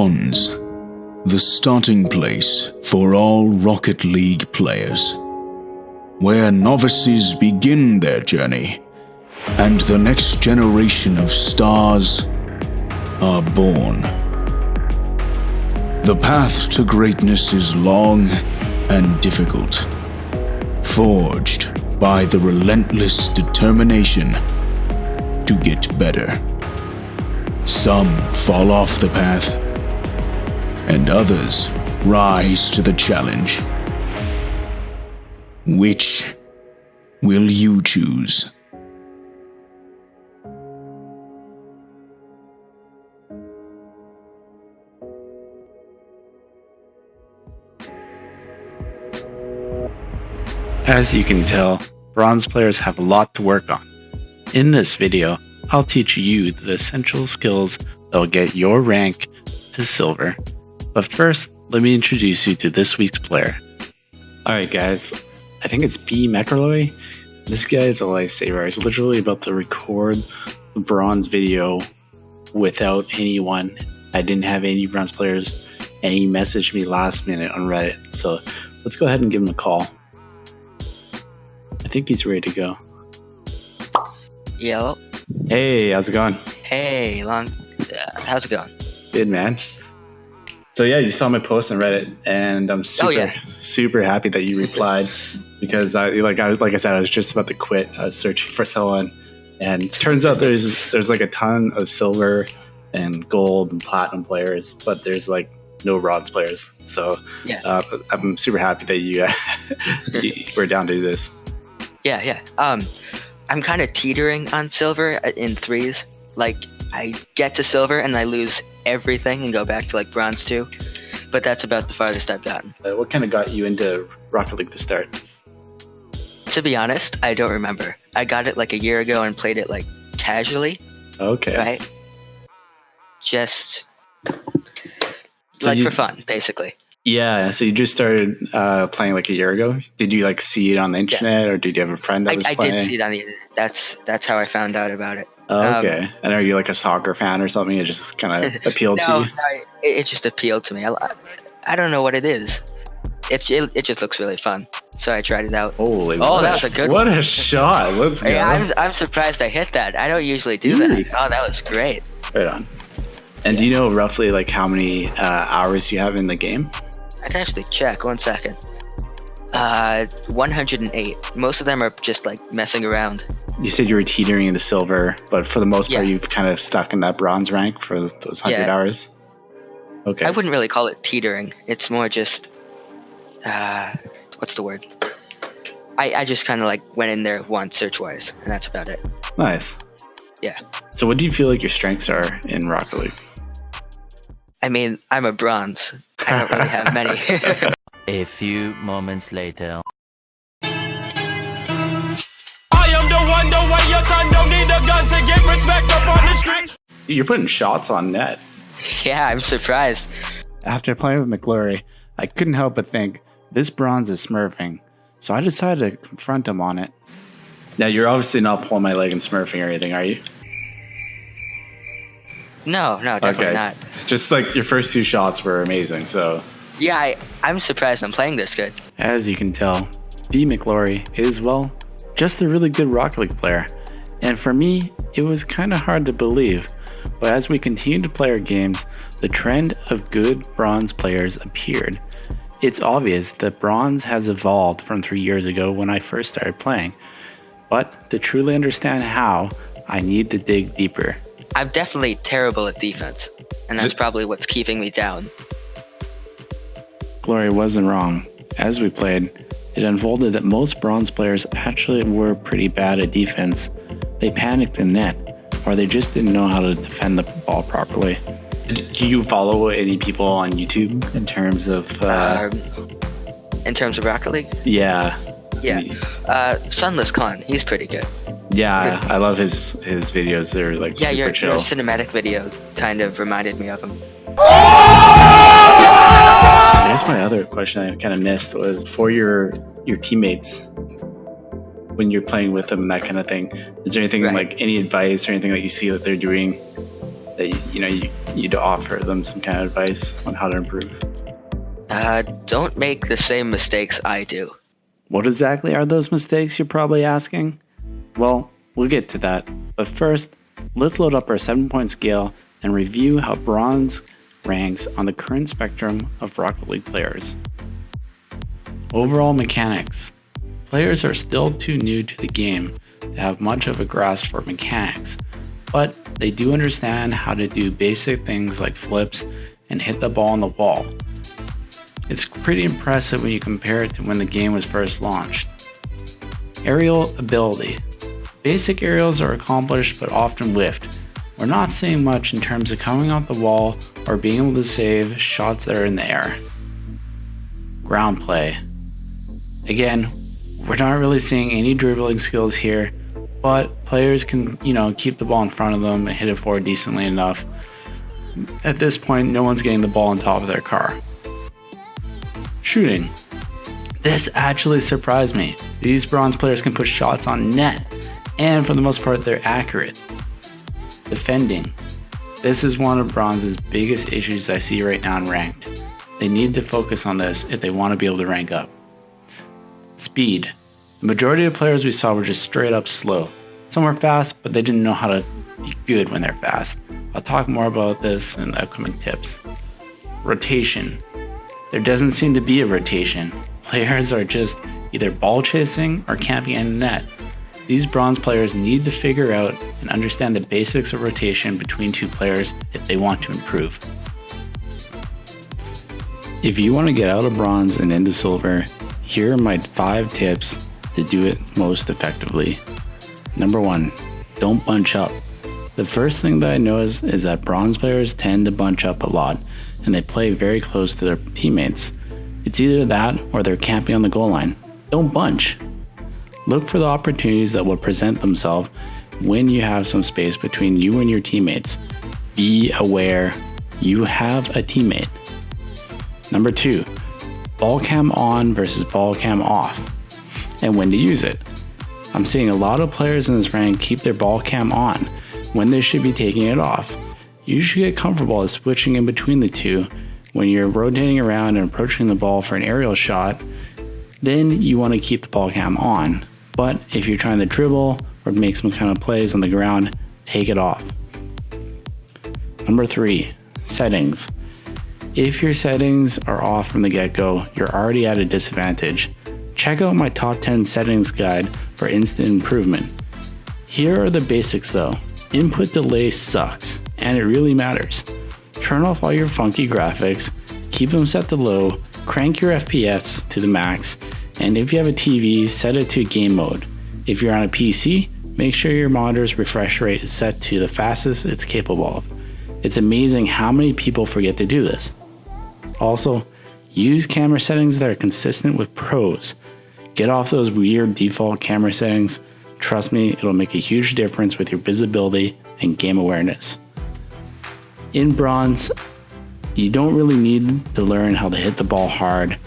Bronze, the starting place for all Rocket League players, where novices begin their journey and the next generation of stars are born. The path to greatness is long and difficult, forged by the relentless determination to get better. Some fall off the path, and others rise to the challenge. Which will you choose? As you can tell, bronze players have a lot to work on. In this video, I'll teach you the essential skills that will get your rank to silver. But first, let me introduce you to this week's player. Alright guys, I think it's BMAC. This guy is a lifesaver. I was literally about to record the bronze video without anyone. I didn't have any bronze players, and he messaged me last minute on Reddit. So let's go ahead and give him a call. I think he's ready to go. Yo. Hey, how's it going? Hey, how's it going? Good, man. So yeah, you saw my post on Reddit, and I'm super happy that you replied because I said, I was just about to quit. I was searching for someone, and turns out there's like a ton of silver and gold and platinum players, but there's like no bronze players. So yeah, I'm super happy that you were down to do this. Yeah. I'm kind of teetering on silver in threes. Like, I get to silver and I lose everything and go back to like bronze 2. But that's about the farthest I've gotten. What kind of got you into Rocket League to start? To be honest, I don't remember. I got it like a year ago and played it like casually. Okay. Right? Just for fun, basically. Yeah, so you just started playing like a year ago. Did you like see it on the internet, or did you have a friend that was playing? I did see it on the internet. That's how I found out about it. Oh, okay. And are you like a soccer fan or something? It just kind of appealed to you? No, it just appealed to me. I don't know what it is. It just looks really fun. So I tried it out. Holy! Oh, that was a good one. What a shot! Let's go. Hey, I'm surprised I hit that. I don't usually do that. Oh, that was great. Right on. And do you know roughly like how many hours you have in the game? I can actually check. 1 second. 108. Most of them are just like messing around. You said you were teetering in the silver, but for the most part, you've kind of stuck in that bronze rank for those 100 hours. Okay. I wouldn't really call it teetering. It's more just, what's the word? I just kind of like went in there once search-wise, and that's about it. Nice. Yeah. So what do you feel like your strengths are in Rocket League? I mean, I'm a bronze. I don't really have many. A few moments later. I am the one, the way your son don't need a gun to get respect up on the street. You're putting shots on net. Yeah, I'm surprised. After playing with McGlory, I couldn't help but think, this bronze is smurfing. So I decided to confront him on it. Now, you're obviously not pulling my leg and smurfing or anything, are you? No, definitely not. Just like your first 2 shots were amazing, so... Yeah, I'm surprised I'm playing this good. As you can tell, B. McGlory is, well, just a really good Rocket League player. And for me, it was kind of hard to believe. But as we continued to play our games, the trend of good bronze players appeared. It's obvious that bronze has evolved from 3 years ago when I first started playing. But to truly understand how, I need to dig deeper. I'm definitely terrible at defense, and that's probably what's keeping me down. Glory wasn't wrong. As we played, it unfolded that most bronze players actually were pretty bad at defense. They panicked in net, or they just didn't know how to defend the ball properly. Do you follow any people on YouTube in terms of... Rocket League? Yeah. Yeah. Sunless Khan, he's pretty good. Yeah, I love his videos. They're like super your chill. cinematic video kind of reminded me of him. I guess my other question I kind of missed was for your teammates when you're playing with them and that kind of thing. Is there anything like any advice or anything that you see that they're doing that you'd offer them some kind of advice on how to improve? Don't make the same mistakes I do. What exactly are those mistakes, you're probably asking? Well, we'll get to that. But first, let's load up our 7-point scale and review how bronze ranks on the current spectrum of Rocket League players. Overall mechanics. Players are still too new to the game to have much of a grasp for mechanics, but they do understand how to do basic things like flips and hit the ball on the wall. It's pretty impressive when you compare it to when the game was first launched. Aerial ability. Basic aerials are accomplished but often whiffed. We're not seeing much in terms of coming off the wall or being able to save shots that are in the air. Ground play. Again, we're not really seeing any dribbling skills here, but players can, keep the ball in front of them and hit it forward decently enough. At this point, no one's getting the ball on top of their car. Shooting. This actually surprised me. These bronze players can put shots on net, and for the most part, they're accurate. Defending. This is one of bronze's biggest issues I see right now in ranked. They need to focus on this if they want to be able to rank up. Speed. The majority of players we saw were just straight up slow. Some were fast, but they didn't know how to be good when they're fast. I'll talk more about this in the upcoming tips. Rotation. There doesn't seem to be a rotation. Players are just either ball chasing or camping in the net. These bronze players need to figure out and understand the basics of rotation between two players if they want to improve. If you want to get out of bronze and into silver, here are my 5 tips to do it most effectively. Number 1, don't bunch up. The first thing that I noticed is that bronze players tend to bunch up a lot, and they play very close to their teammates. It's either that or they're camping on the goal line. Don't bunch. Look for the opportunities that will present themselves when you have some space between you and your teammates. Be aware you have a teammate. Number 2, ball cam on versus ball cam off, and when to use it. I'm seeing a lot of players in this rank keep their ball cam on when they should be taking it off. You should get comfortable at switching in between the two. When you're rotating around and approaching the ball for an aerial shot, then you want to keep the ball cam on. But if you're trying to dribble or make some kind of plays on the ground, take it off. Number 3, settings. If your settings are off from the get-go, you're already at a disadvantage. Check out my top 10 settings guide for instant improvement. Here are the basics though. Input delay sucks, and it really matters. Turn off all your funky graphics, keep them set to low, crank your FPS to the max, and if you have a TV, set it to game mode. If you're on a PC, make sure your monitor's refresh rate is set to the fastest it's capable of. It's amazing how many people forget to do this. Also, use camera settings that are consistent with pros. Get off those weird default camera settings. Trust me, it'll make a huge difference with your visibility and game awareness. In bronze, you don't really need to learn how to hit the ball hard,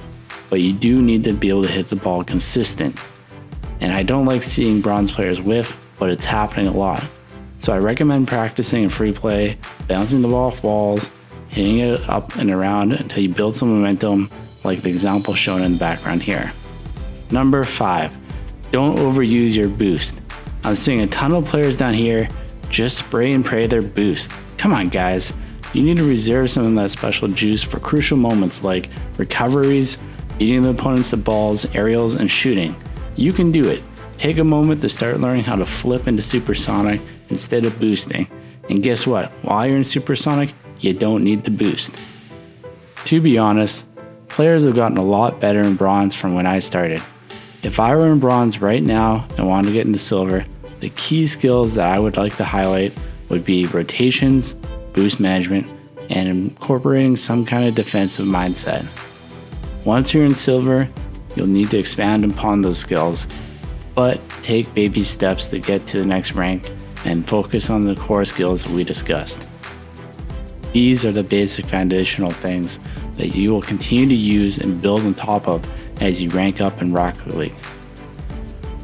but you do need to be able to hit the ball consistent. And I don't like seeing bronze players whiff, but it's happening a lot. So I recommend practicing in free play, bouncing the ball off walls, hitting it up and around until you build some momentum, like the example shown in the background here. Number 5, don't overuse your boost. I'm seeing a ton of players down here just spray and pray their boost. Come on guys, you need to reserve some of that special juice for crucial moments like recoveries, beating the opponents to balls, aerials, and shooting. You can do it. Take a moment to start learning how to flip into supersonic instead of boosting. And guess what? While you're in supersonic, you don't need the boost. To be honest, players have gotten a lot better in bronze from when I started. If I were in bronze right now and wanted to get into silver, the key skills that I would like to highlight would be rotations, boost management, and incorporating some kind of defensive mindset. Once you're in silver, you'll need to expand upon those skills, but take baby steps to get to the next rank and focus on the core skills that we discussed. These are the basic foundational things that you will continue to use and build on top of as you rank up in Rocket League.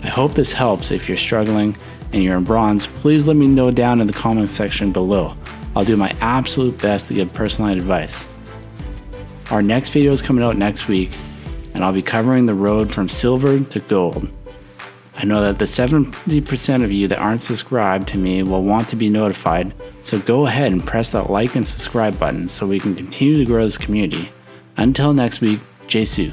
I hope this helps if you're struggling and you're in bronze, please let me know down in the comments section below. I'll do my absolute best to give personalized advice. Our next video is coming out next week, and I'll be covering the road from silver to gold. I know that the 70% of you that aren't subscribed to me will want to be notified, so go ahead and press that like and subscribe button so we can continue to grow this community. Until next week, Jesu.